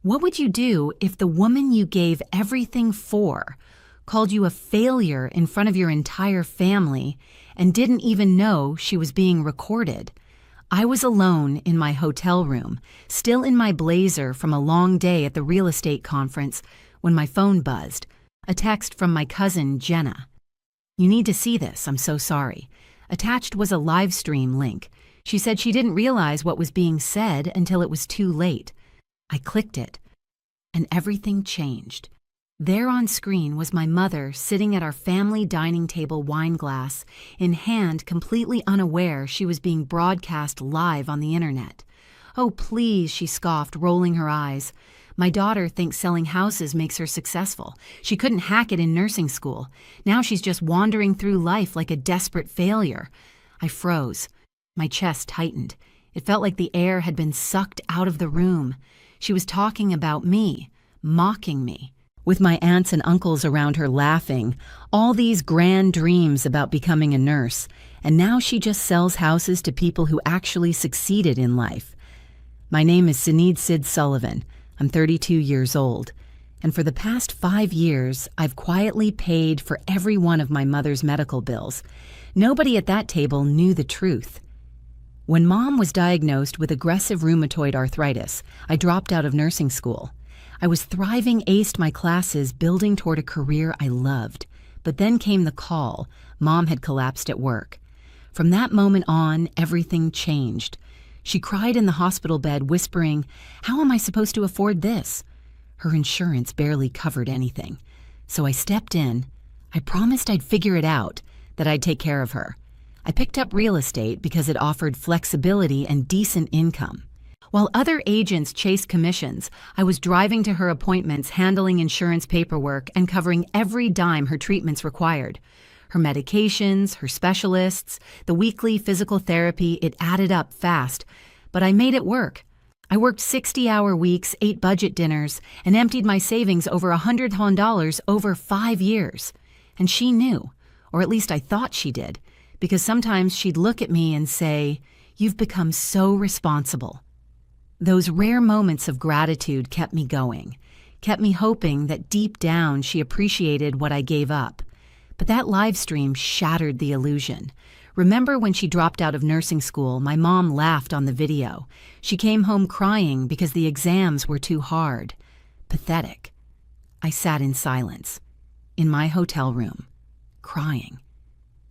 What would you do if the woman you gave everything for called you a failure in front of your entire family and didn't even know she was being recorded? I was alone in my hotel room, still in my blazer from a long day at the real estate conference, when my phone buzzed. A text from my cousin, Jenna. "You need to see this, I'm so sorry." Attached was a live stream link. She said she didn't realize what was being said until it was too late. I clicked it, and everything changed. There on screen was my mother sitting at our family dining table, wine glass in hand, completely unaware she was being broadcast live on the internet. "Oh, please," she scoffed, rolling her eyes. "My daughter thinks selling houses makes her successful. She couldn't hack it in nursing school. Now she's just wandering through life like a desperate failure." I froze. My chest tightened. It felt like the air had been sucked out of the room. She was talking about me, mocking me, with my aunts and uncles around her laughing, all these grand dreams about becoming a nurse, and now she just sells houses to people who actually succeeded in life. My name is Sid Sullivan. I'm 32 years old, and for the past 5 years, I've quietly paid for every one of my mother's medical bills. Nobody at that table knew the truth. When Mom was diagnosed with aggressive rheumatoid arthritis, I dropped out of nursing school. I was thriving, aced my classes, building toward a career I loved. But then came the call. Mom had collapsed at work. From that moment on, everything changed. She cried in the hospital bed, whispering, "How am I supposed to afford this?" Her insurance barely covered anything. So I stepped in. I promised I'd figure it out, that I'd take care of her. I picked up real estate because it offered flexibility and decent income. While other agents chased commissions, I was driving to her appointments, handling insurance paperwork, and covering every dime her treatments required. Her medications, her specialists, the weekly physical therapy, it added up fast. But I made it work. I worked 60-hour weeks, ate budget dinners, and emptied my savings over $100 over 5 years. And she knew, or at least I thought she did, because sometimes she'd look at me and say, "You've become so responsible." Those rare moments of gratitude kept me going, kept me hoping that deep down she appreciated what I gave up. But that live stream shattered the illusion. Remember when she dropped out of nursing school, my mom laughed on the video. She came home crying because the exams were too hard. Pathetic. I sat in silence, in my hotel room, crying.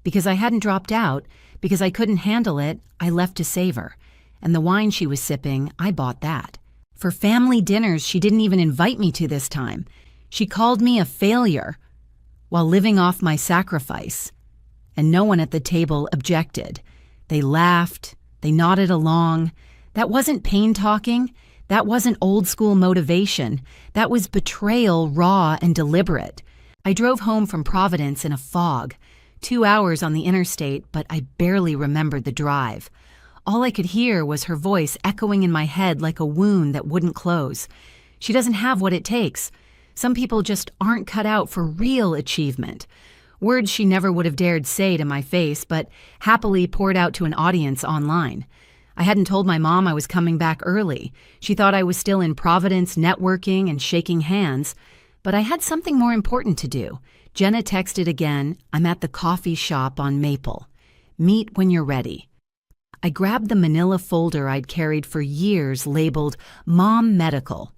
Because I hadn't dropped out, because I couldn't handle it, I left to save her. And the wine she was sipping, I bought that. For family dinners she didn't even invite me to this time. She called me a failure while living off my sacrifice. And no one at the table objected. They laughed, they nodded along. That wasn't pain talking. That wasn't old school motivation. That was betrayal, raw and deliberate. I drove home from Providence in a fog. 2 hours on the interstate, but I barely remembered the drive. All I could hear was her voice echoing in my head like a wound that wouldn't close. She doesn't have what it takes. Some people just aren't cut out for real achievement. Words she never would have dared say to my face, but happily poured out to an audience online. I hadn't told my mom I was coming back early. She thought I was still in Providence networking and shaking hands. But I had something more important to do. Jenna texted again, "I'm at the coffee shop on Maple. Meet when you're ready." I grabbed the manila folder I'd carried for years labeled Mom Medical.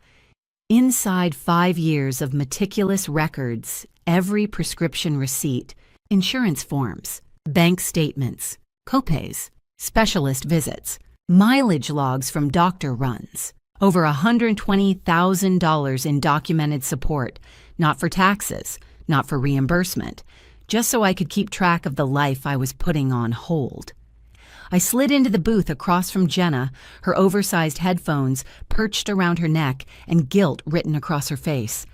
Inside 5 years of meticulous records, every prescription receipt, insurance forms, bank statements, copays, specialist visits, mileage logs from doctor runs, over $120,000 in documented support, not for taxes, not for reimbursement, just so I could keep track of the life I was putting on hold. I slid into the booth across from Jenna, her oversized headphones perched around her neck and guilt written across her face.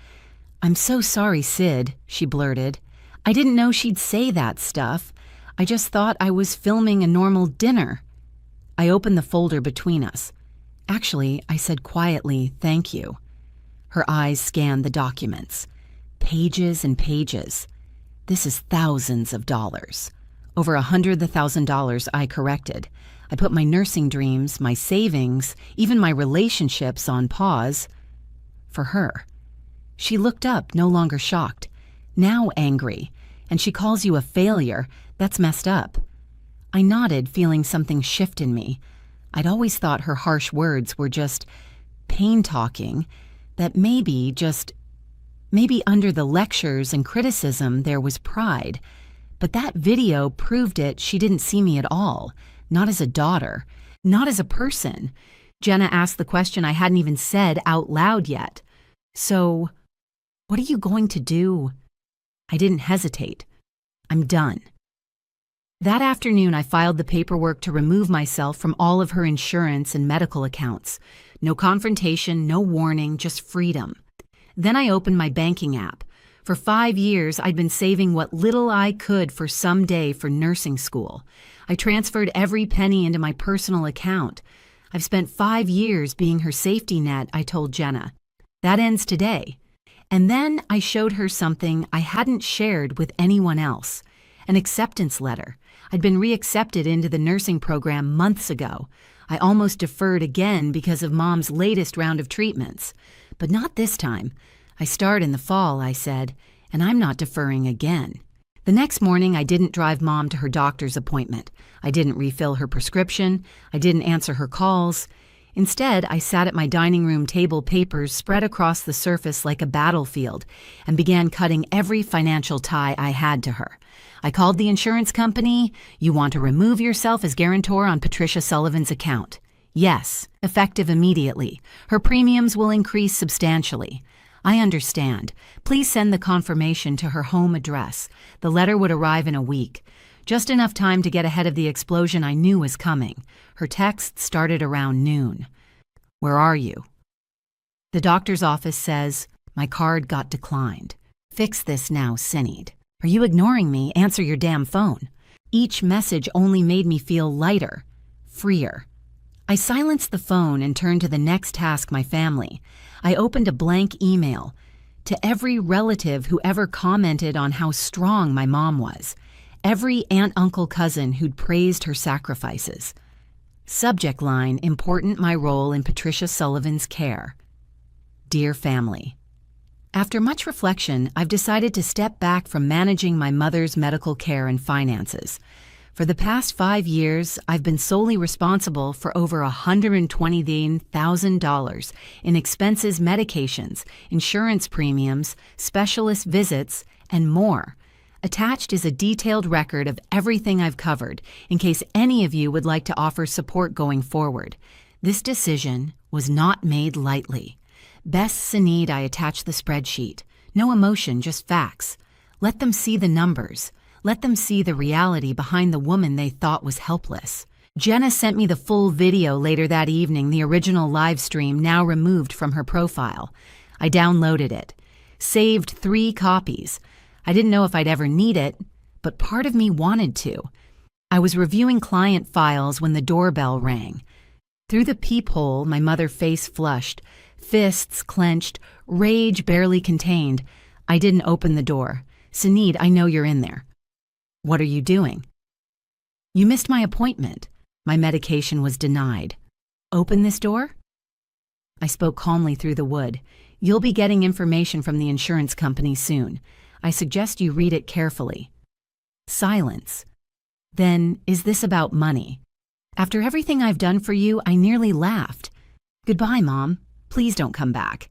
"I'm so sorry, Sid," she blurted. "I didn't know she'd say that stuff. I just thought I was filming a normal dinner." I opened the folder between us. Actually, I said quietly, "Thank you." Her eyes scanned the documents. Pages and pages. This is thousands of dollars. Over $100,000 I corrected. I put my nursing dreams, my savings, even my relationships on pause. for her. She looked up, no longer shocked, now angry, and she calls you a failure. That's messed up. I nodded, feeling something shift in me. I'd always thought her harsh words were just pain talking, that maybe under the lectures and criticism there was pride. But that video proved it. She didn't see me at all, not as a daughter, not as a person. Jenna asked the question I hadn't even said out loud yet. So, what are you going to do? I didn't hesitate. I'm done. That afternoon, I filed the paperwork to remove myself from all of her insurance and medical accounts. No confrontation, no warning, just freedom. Then I opened my banking app. For 5 years, I'd been saving what little I could for someday for nursing school. I transferred every penny into my personal account. I've spent 5 years being her safety net, I told Jenna. That ends today. And then I showed her something I hadn't shared with anyone else. An acceptance letter. I'd been reaccepted into the nursing program months ago. I almost deferred again because of Mom's latest round of treatments. But not this time. I start in the fall, I said, and I'm not deferring again. The next morning, I didn't drive Mom to her doctor's appointment. I didn't refill her prescription. I didn't answer her calls. Instead, I sat at my dining room table, papers spread across the surface like a battlefield, and began cutting every financial tie I had to her. I called the insurance company. You want to remove yourself as guarantor on Patricia Sullivan's account? Yes, effective immediately. Her premiums will increase substantially. I understand. Please send the confirmation to her home address. The letter would arrive in a week. Just enough time to get ahead of the explosion I knew was coming. Her text started around noon. Where are you? The doctor's office says, my card got declined. Fix this now, Sinead. Are you ignoring me? Answer your damn phone. Each message only made me feel lighter, freer. I silenced the phone and turned to the next task, my family. I opened a blank email to every relative who ever commented on how strong my mom was. Every aunt, uncle, cousin who'd praised her sacrifices. Subject line, important my role in Patricia Sullivan's care. Dear family. After much reflection, I've decided to step back from managing my mother's medical care and finances. For the past 5 years, I've been solely responsible for over $120,000 in expenses, medications, insurance premiums, specialist visits, and more. Attached is a detailed record of everything I've covered, in case any of you would like to offer support going forward. This decision was not made lightly. Best Sinead, I attached the spreadsheet. No emotion, just facts. Let them see the numbers. Let them see the reality behind the woman they thought was helpless. Jenna sent me the full video later that evening, the original live stream now removed from her profile. I downloaded it. Saved 3 copies. I didn't know if I'd ever need it, but part of me wanted to. I was reviewing client files when the doorbell rang. Through the peephole, my mother's face flushed, fists clenched, rage barely contained. I didn't open the door. Sinead, I know you're in there. What are you doing? You missed my appointment. My medication was denied. Open this door? I spoke calmly through the wood. You'll be getting information from the insurance company soon. I suggest you read it carefully. Silence. Then, is this about money? After everything I've done for you, I nearly laughed. Goodbye, Mom. Please don't come back.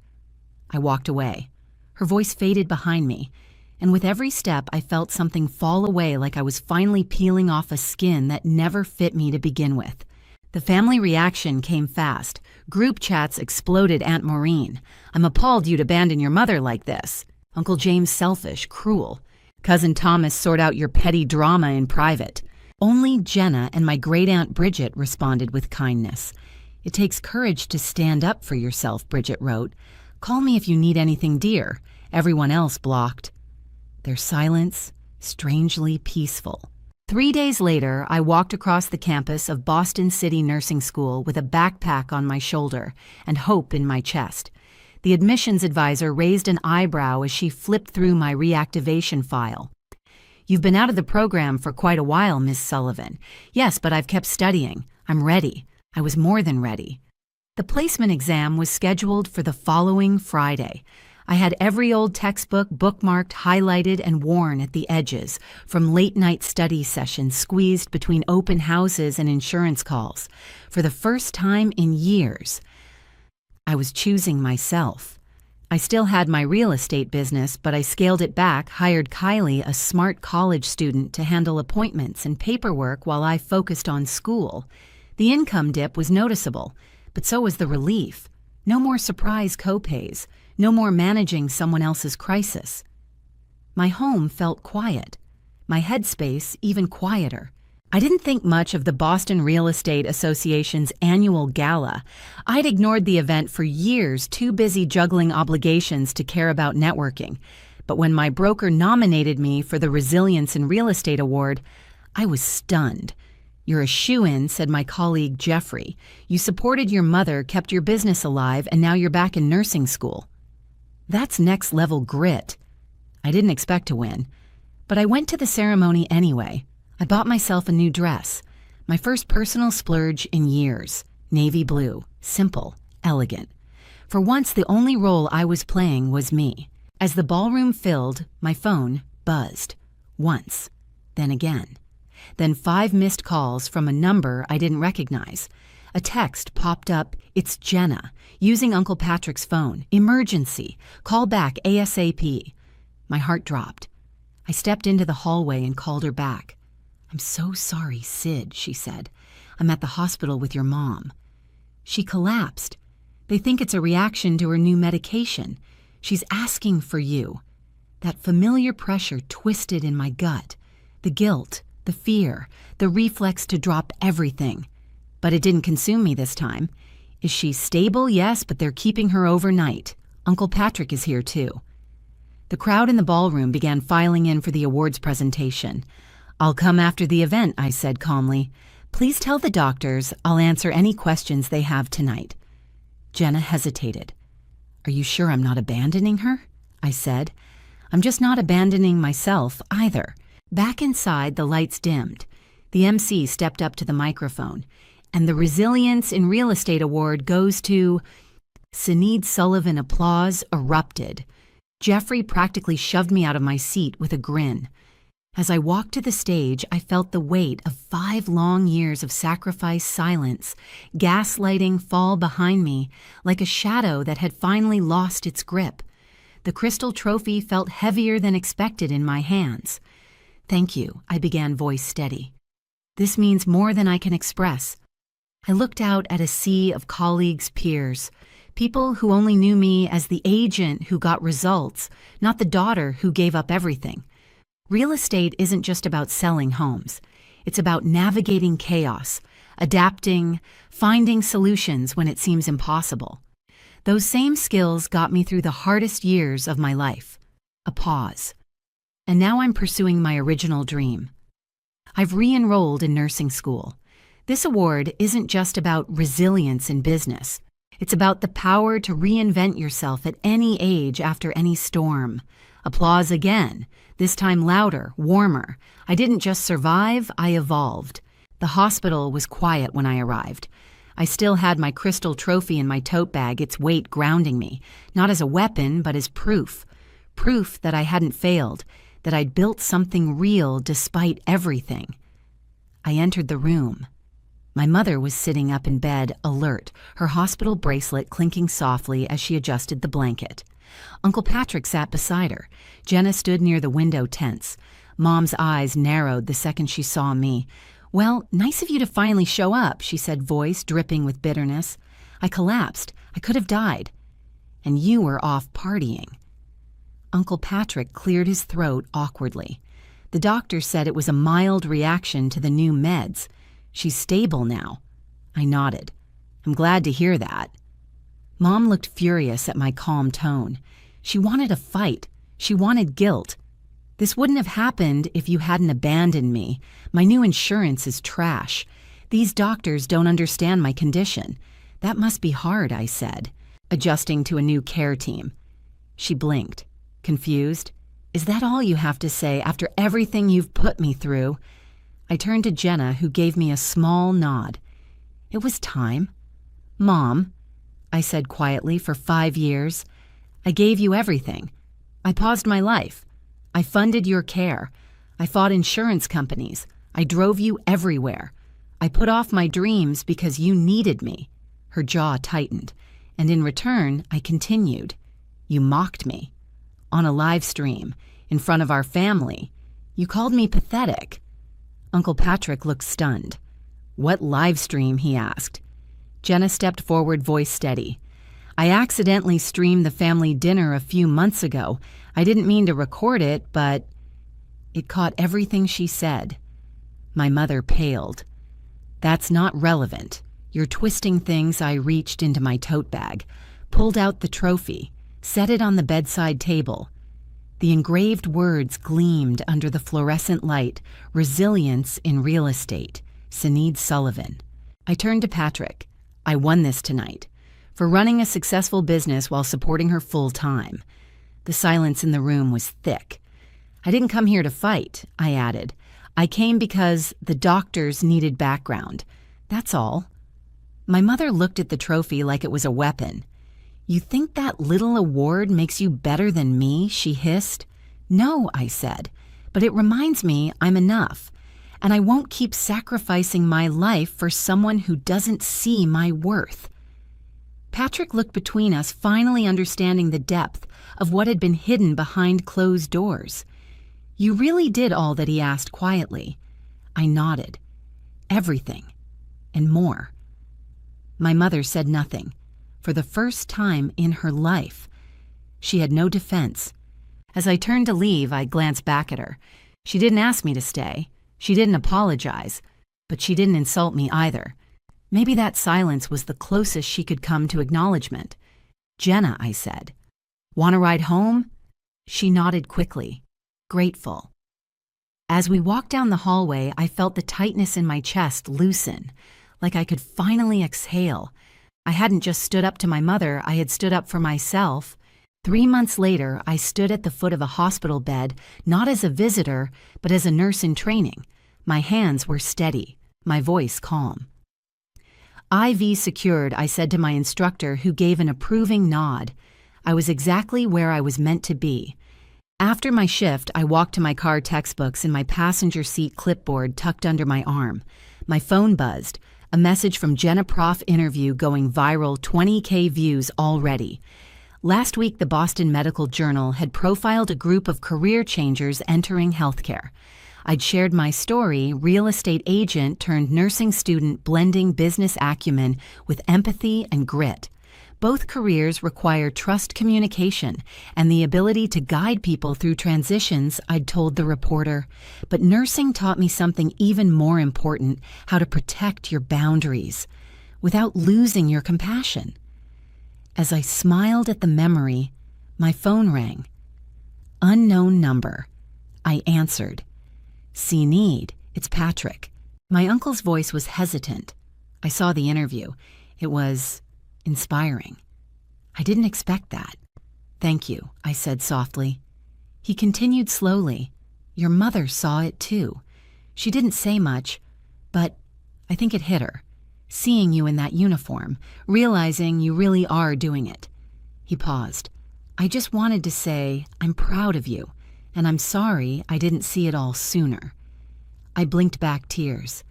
I walked away. Her voice faded behind me, and with every step I felt something fall away, like I was finally peeling off a skin that never fit me to begin with. The family reaction came fast. Group chats exploded. Aunt Maureen, I'm appalled you'd abandon your mother like this. Uncle James selfish, cruel. Cousin Thomas, sort out your petty drama in private. Only Jenna and my great-aunt Bridget responded with kindness. It takes courage to stand up for yourself, Bridget wrote. Call me if you need anything, dear. Everyone else blocked. Their silence, strangely peaceful. 3 days later, I walked across the campus of Boston City Nursing School with a backpack on my shoulder and hope in my chest. The admissions advisor raised an eyebrow as she flipped through my reactivation file. You've been out of the program for quite a while, Miss Sullivan. Yes, but I've kept studying. I'm ready. I was more than ready. The placement exam was scheduled for the following Friday. I had every old textbook bookmarked, highlighted, and worn at the edges, from late-night study sessions squeezed between open houses and insurance calls. For the first time in years, I was choosing myself. I still had my real estate business, but I scaled it back, hired Kylie, a smart college student, to handle appointments and paperwork while I focused on school. The income dip was noticeable, but so was the relief. No more surprise copays. No more managing someone else's crisis. My home felt quiet. My headspace even quieter. I didn't think much of the Boston Real Estate Association's annual gala. I'd ignored the event for years, too busy juggling obligations to care about networking. But when my broker nominated me for the Resilience in Real Estate Award, I was stunned. "You're a shoo-in," said my colleague Jeffrey. "You supported your mother, kept your business alive, and now you're back in nursing school." That's next-level grit. I didn't expect to win, but I went to the ceremony anyway. I bought myself a new dress, my first personal splurge in years. Navy blue, simple, elegant. For once, the only role I was playing was me. As the ballroom filled, my phone buzzed. Once, then again. Then 5 missed calls from a number I didn't recognize. A text popped up, "It's Jenna, using Uncle Patrick's phone. Emergency. Call back ASAP." My heart dropped. I stepped into the hallway and called her back. "I'm so sorry, Sid," she said. "I'm at the hospital with your mom." She collapsed. "They think it's a reaction to her new medication. She's asking for you." That familiar pressure twisted in my gut. The guilt, the fear, the reflex to drop everything. But it didn't consume me this time. "Is she stable?" "Yes, but they're keeping her overnight. Uncle Patrick is here too." The crowd in the ballroom began filing in for the awards presentation. "I'll come after the event," I said calmly. "Please tell the doctors I'll answer any questions they have tonight." Jenna hesitated. "Are you sure I'm not abandoning her?" I said. "I'm just not abandoning myself either." Back inside, the lights dimmed. The MC stepped up to the microphone. "And the Resilience in Real Estate Award goes to..." Sinead Sullivan applause erupted. Jeffrey practically shoved me out of my seat with a grin. As I walked to the stage, I felt the weight of 5 long years of sacrifice, silence, gaslighting fall behind me like a shadow that had finally lost its grip. The crystal trophy felt heavier than expected in my hands. "Thank you," I began, voice steady. "This means more than I can express." I looked out at a sea of colleagues, peers, people who only knew me as the agent who got results, not the daughter who gave up everything. Real estate isn't just about selling homes. It's about navigating chaos, adapting, finding solutions when it seems impossible. Those same skills got me through the hardest years of my life. A pause. And now I'm pursuing my original dream. I've re-enrolled in nursing school. This award isn't just about resilience in business. It's about the power to reinvent yourself at any age after any storm. Applause again, this time louder, warmer. I didn't just survive, I evolved. The hospital was quiet when I arrived. I still had my crystal trophy in my tote bag, its weight grounding me, not as a weapon, but as proof. Proof that I hadn't failed, that I'd built something real despite everything. I entered the room. My mother was sitting up in bed, alert, her hospital bracelet clinking softly as she adjusted the blanket. Uncle Patrick sat beside her. Jenna stood near the window, tense. Mom's eyes narrowed the second she saw me. "Well, nice of you to finally show up," she said, voice dripping with bitterness. "I collapsed. I could have died. And you were off partying." Uncle Patrick cleared his throat awkwardly. "The doctor said it was a mild reaction to the new meds. She's stable now." I nodded. "I'm glad to hear that." Mom looked furious at my calm tone. She wanted a fight. She wanted guilt. "This wouldn't have happened if you hadn't abandoned me. My new insurance is trash. These doctors don't understand my condition." "That must be hard," I said, adjusting to a new care team. She blinked, confused. "Is that all you have to say after everything you've put me through?" I turned to Jenna, who gave me a small nod. "It was time." "Mom, I said quietly, for 5 years. I gave you everything. I paused my life. I funded your care. I fought insurance companies. I drove you everywhere. I put off my dreams because you needed me." Her jaw tightened. "And in return, I continued. You mocked me. On a live stream, in front of our family. You called me pathetic." Uncle Patrick looked stunned. "What live stream?" he asked. Jenna stepped forward, voice steady. "I accidentally streamed the family dinner a few months ago. I didn't mean to record it, but..." It caught everything she said. My mother paled. "That's not relevant. You're twisting things." I reached into my tote bag, pulled out the trophy, set it on the bedside table. The engraved words gleamed under the fluorescent light, "Resilience in Real Estate, Sinead Sullivan." I turned to Patrick. "I won this tonight, for running a successful business while supporting her full time." The silence in the room was thick. "I didn't come here to fight," I added. "I came because the doctors needed background. That's all." My mother looked at the trophy like it was a weapon. "You think that little award makes you better than me?" she hissed. "No," I said, "but it reminds me I'm enough, and I won't keep sacrificing my life for someone who doesn't see my worth." Patrick looked between us, finally understanding the depth of what had been hidden behind closed doors. "You really did all that he asked?" quietly. I nodded. "Everything, and more." My mother said nothing. For the first time in her life, she had no defense. As I turned to leave, I glanced back at her. She didn't ask me to stay. She didn't apologize. But she didn't insult me either. Maybe that silence was the closest she could come to acknowledgement. "Jenna," I said. "Want to ride home?" She nodded quickly, grateful. As we walked down the hallway, I felt the tightness in my chest loosen, like I could finally exhale. I hadn't just stood up to my mother, I had stood up for myself. 3 months later, I stood at the foot of a hospital bed, not as a visitor, but as a nurse in training. My hands were steady, my voice calm. "IV secured," I said to my instructor, who gave an approving nod. I was exactly where I was meant to be. After my shift, I walked to my car, textbooks in my passenger seat, clipboard tucked under my arm. My phone buzzed. A message from Jenna Prof interview going viral, 20K views already. Last week, the Boston Medical Journal had profiled a group of career changers entering healthcare. I'd shared my story, real estate agent turned nursing student, blending business acumen with empathy and grit. Both careers require trust communication and the ability to guide people through transitions, I'd told the reporter. But nursing taught me something even more important: how to protect your boundaries without losing your compassion. As I smiled at the memory, my phone rang. Unknown number. I answered. "Sinead, it's Patrick." My uncle's voice was hesitant. I saw the interview. It was inspiring. I didn't expect that. "Thank you," I said softly. He continued slowly. "Your mother saw it too. She didn't say much, but I think it hit her. Seeing you in that uniform, realizing you really are doing it." He paused. "I just wanted to say I'm proud of you, and I'm sorry I didn't see it all sooner." I blinked back tears.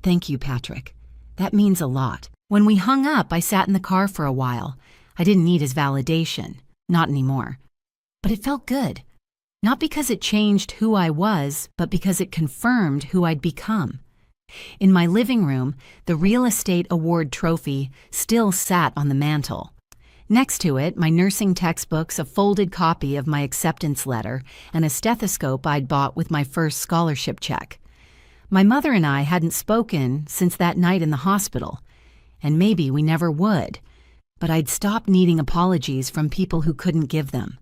"Thank you, Patrick. That means a lot." When we hung up, I sat in the car for a while. I didn't need his validation. Not anymore. But it felt good. Not because it changed who I was, but because it confirmed who I'd become. In my living room, the Real Estate Award trophy still sat on the mantel. Next to it, my nursing textbooks, a folded copy of my acceptance letter, and a stethoscope I'd bought with my first scholarship check. My mother and I hadn't spoken since that night in the hospital. And maybe we never would. But I'd stopped needing apologies from people who couldn't give them.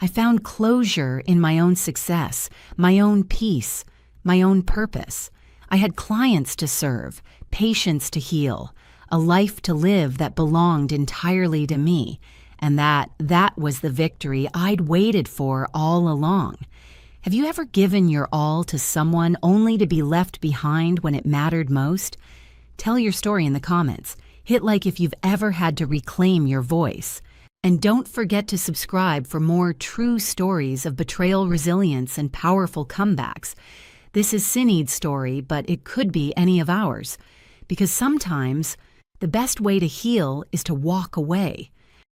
I found closure in my own success, my own peace, my own purpose. I had clients to serve, patients to heal, a life to live that belonged entirely to me, and that was the victory I'd waited for all along. Have you ever given your all to someone only to be left behind when it mattered most? Tell your story in the comments. Hit like if you've ever had to reclaim your voice. And don't forget to subscribe for more true stories of betrayal resilience and powerful comebacks. This is Sinead's story, but it could be any of ours. Because sometimes the best way to heal is to walk away.